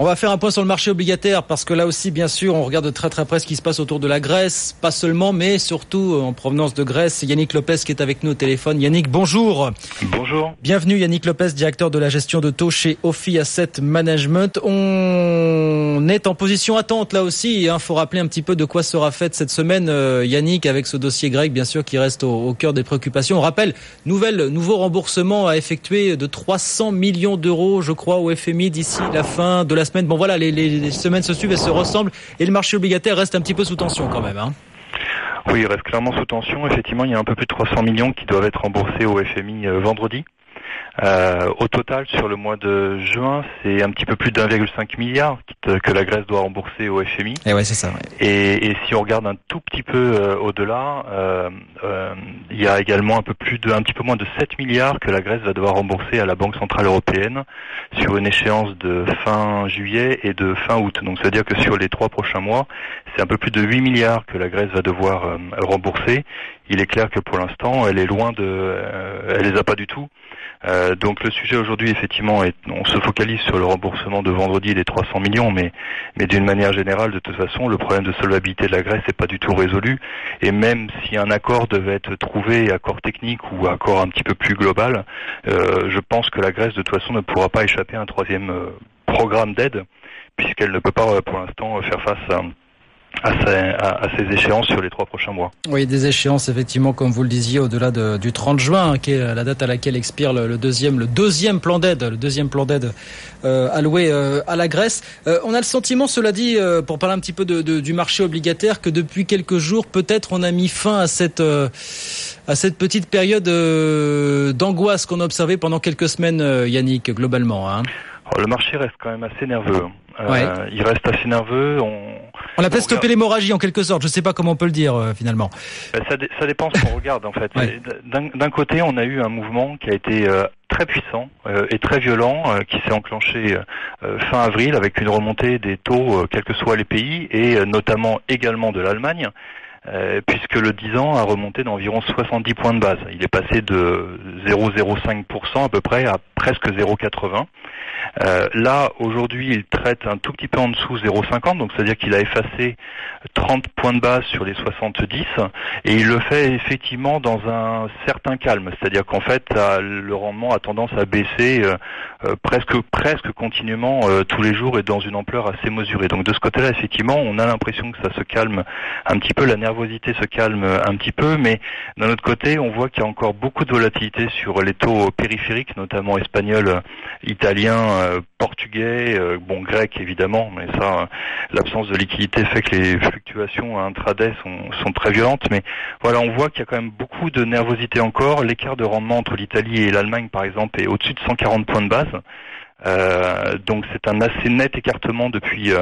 On va faire un point sur le marché obligataire parce que là aussi, bien sûr, on regarde de très très près ce qui se passe autour de la Grèce, pas seulement, mais surtout en provenance de Grèce. Yannick Lopez qui est avec nous au téléphone. Yannick, bonjour. Bonjour. Bienvenue Yannick Lopez, directeur de la gestion de taux chez Ophi Asset Management. On est en position attente là aussi. Il faut rappeler un petit peu de quoi sera faite cette semaine, Yannick, avec ce dossier grec, bien sûr, qui reste au cœur des préoccupations. On rappelle, nouveau remboursement à effectuer de 300 millions d'euros, je crois, au FMI d'ici la fin de la semaine. Bon voilà, les semaines se suivent et se ressemblent et le marché obligataire reste un petit peu sous tension quand même. Oui, il reste clairement sous tension. Effectivement, il y a un peu plus de 300 millions qui doivent être remboursés au FMI vendredi. Au total, sur le mois de juin, c'est un petit peu plus d'1,5 milliard que la Grèce doit rembourser au FMI. Et ouais, c'est ça. Ouais. Et si on regarde un tout petit peu au-delà, il y a également un petit peu moins de 7 milliards que la Grèce va devoir rembourser à la Banque Centrale Européenne sur une échéance de fin juillet et de fin août. Donc, c'est-à-dire que sur les 3 prochains mois, c'est un peu plus de 8 milliards que la Grèce va devoir rembourser. Il est clair que pour l'instant, elle est loin elle les a pas du tout. Donc le sujet aujourd'hui, effectivement, on se focalise sur le remboursement de vendredi des 300 millions, mais d'une manière générale, de toute façon, le problème de solvabilité de la Grèce n'est pas du tout résolu. Et même si un accord devait être trouvé, accord technique ou accord un petit peu plus global, je pense que la Grèce, de toute façon, ne pourra pas échapper à un troisième programme d'aide, puisqu'elle ne peut pas, pour l'instant, faire face à ces échéances sur les 3 prochains mois. Oui, des échéances effectivement, comme vous le disiez, au-delà du 30 juin, qui est la date à laquelle expire le deuxième plan d'aide alloué à la Grèce. On a le sentiment, cela dit, pour parler un petit peu du marché obligataire, que depuis quelques jours, peut-être on a mis fin à cette petite période d'angoisse qu'on a observée pendant quelques semaines, Yannick, globalement. Alors, le marché reste quand même assez nerveux. Ouais. Il reste assez nerveux. On a peut-être stoppé l'hémorragie en quelque sorte. Je ne sais pas comment on peut le dire finalement. Ça dépend ce qu'on regarde en fait. Ouais. D'un côté, on a eu un mouvement qui a été très puissant et très violent qui s'est enclenché fin avril avec une remontée des taux quels que soient les pays et notamment également de l'Allemagne. Puisque le 10 ans a remonté d'environ 70 points de base. Il est passé de 0,05% à peu près à presque 0,80%. Là, aujourd'hui, il traite un tout petit peu en dessous 0,50, donc c'est-à-dire qu'il a effacé 30 points de base sur les 70, et il le fait effectivement dans un certain calme, c'est-à-dire qu'en fait, le rendement a tendance à baisser presque continuellement tous les jours et dans une ampleur assez mesurée. Donc de ce côté-là, effectivement, on a l'impression que ça se calme un petit peu, la nervosité se calme un petit peu, mais d'un autre côté, on voit qu'il y a encore beaucoup de volatilité sur les taux périphériques, notamment espagnols, italiens, portugais, grec évidemment, mais ça, l'absence de liquidité fait que les fluctuations intraday sont très violentes, mais voilà, on voit qu'il y a quand même beaucoup de nervosité encore. L'écart de rendement entre l'Italie et l'Allemagne, par exemple, est au-dessus de 140 points de base, donc c'est un assez net écartement depuis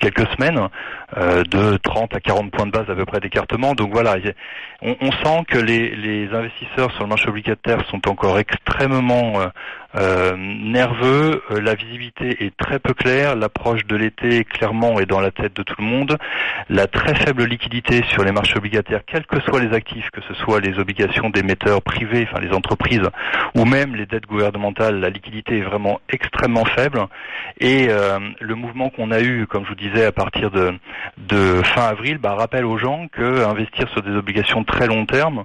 quelques semaines, de 30 à 40 points de base à peu près d'écartement. Donc voilà, on sent que les investisseurs sur le marché obligataire sont encore extrêmement nerveux. La visibilité est très peu claire. L'approche de l'été, clairement, est dans la tête de tout le monde. La très faible liquidité sur les marchés obligataires, quels que soient les actifs, que ce soit les obligations d'émetteurs privés, enfin les entreprises, ou même les dettes gouvernementales, la liquidité est vraiment extrêmement faible. Et le mouvement qu'on a eu, comme je vous disais, à partir de fin avril, rappelle aux gens que investir sur des obligations très long terme,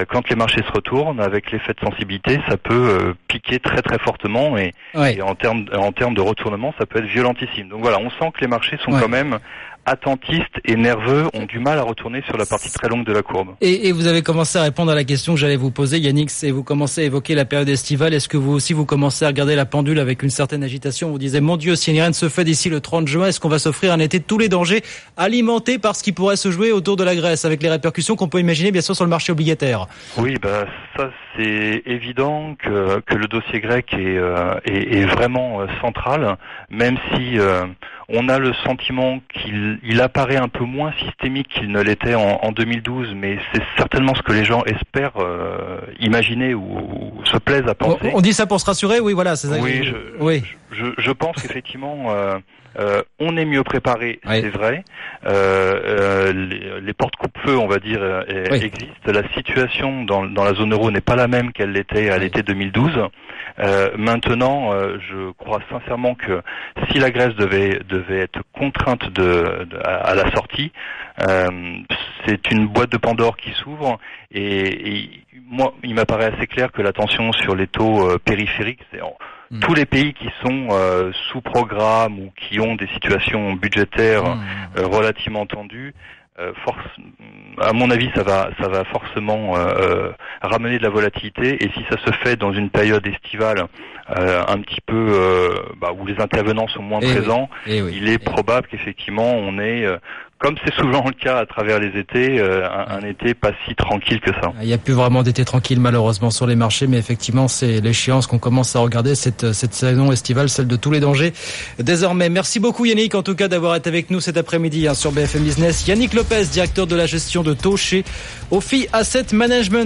quand les marchés se retournent, avec l'effet de sensibilité, ça peut piquer très très fortement et en termes de retournement, ça peut être violentissime. Donc voilà, on sent que les marchés sont quand même attentistes et nerveux, ont du mal à retourner sur la partie très longue de la courbe. Et vous avez commencé à répondre à la question que j'allais vous poser, Yannick, c'est vous commencez à évoquer la période estivale. Est-ce que vous aussi vous commencez à regarder la pendule avec une certaine agitation? Vous disiez, mon Dieu, si rien ne se fait d'ici le 30 juin, est-ce qu'on va s'offrir un été de tous les dangers, alimenté par ce qui pourrait se jouer autour de la Grèce, avec les répercussions qu'on peut imaginer bien sûr sur le marché obligataire? Oui, ça c'est évident que le dossier grec est vraiment central, même si on a le sentiment qu'il apparaît un peu moins systémique qu'il ne l'était en 2012, mais c'est certainement ce que les gens espèrent imaginer ou se plaisent à penser. On dit ça pour se rassurer, oui, voilà. C'est ça. Oui, je pense qu'effectivement on est mieux préparé, c'est vrai. Les portes coupe-feu, on va dire, existent. La situation dans la zone euro n'est pas la même qu'elle l'était à l'été 2012. Maintenant, je crois sincèrement que si la Grèce devait être contrainte à la sortie, c'est une boîte de Pandore qui s'ouvre et moi, il m'apparaît assez clair que la tension sur les taux périphériques, tous les pays qui sont sous programme ou qui ont des situations budgétaires relativement tendues, à mon avis, ça va forcément ramener de la volatilité. Et si ça se fait dans une période estivale un petit peu où les intervenants sont moins présents, il est probable qu'effectivement on ait comme c'est souvent le cas à travers les étés, un été pas si tranquille que ça. Il n'y a plus vraiment d'été tranquille malheureusement sur les marchés, mais effectivement c'est l'échéance qu'on commence à regarder, cette saison estivale, celle de tous les dangers désormais. Merci beaucoup Yannick en tout cas d'avoir été avec nous cet après-midi sur BFM Business. Yannick Lopez, directeur de la gestion de taux chez Ophi Asset Management.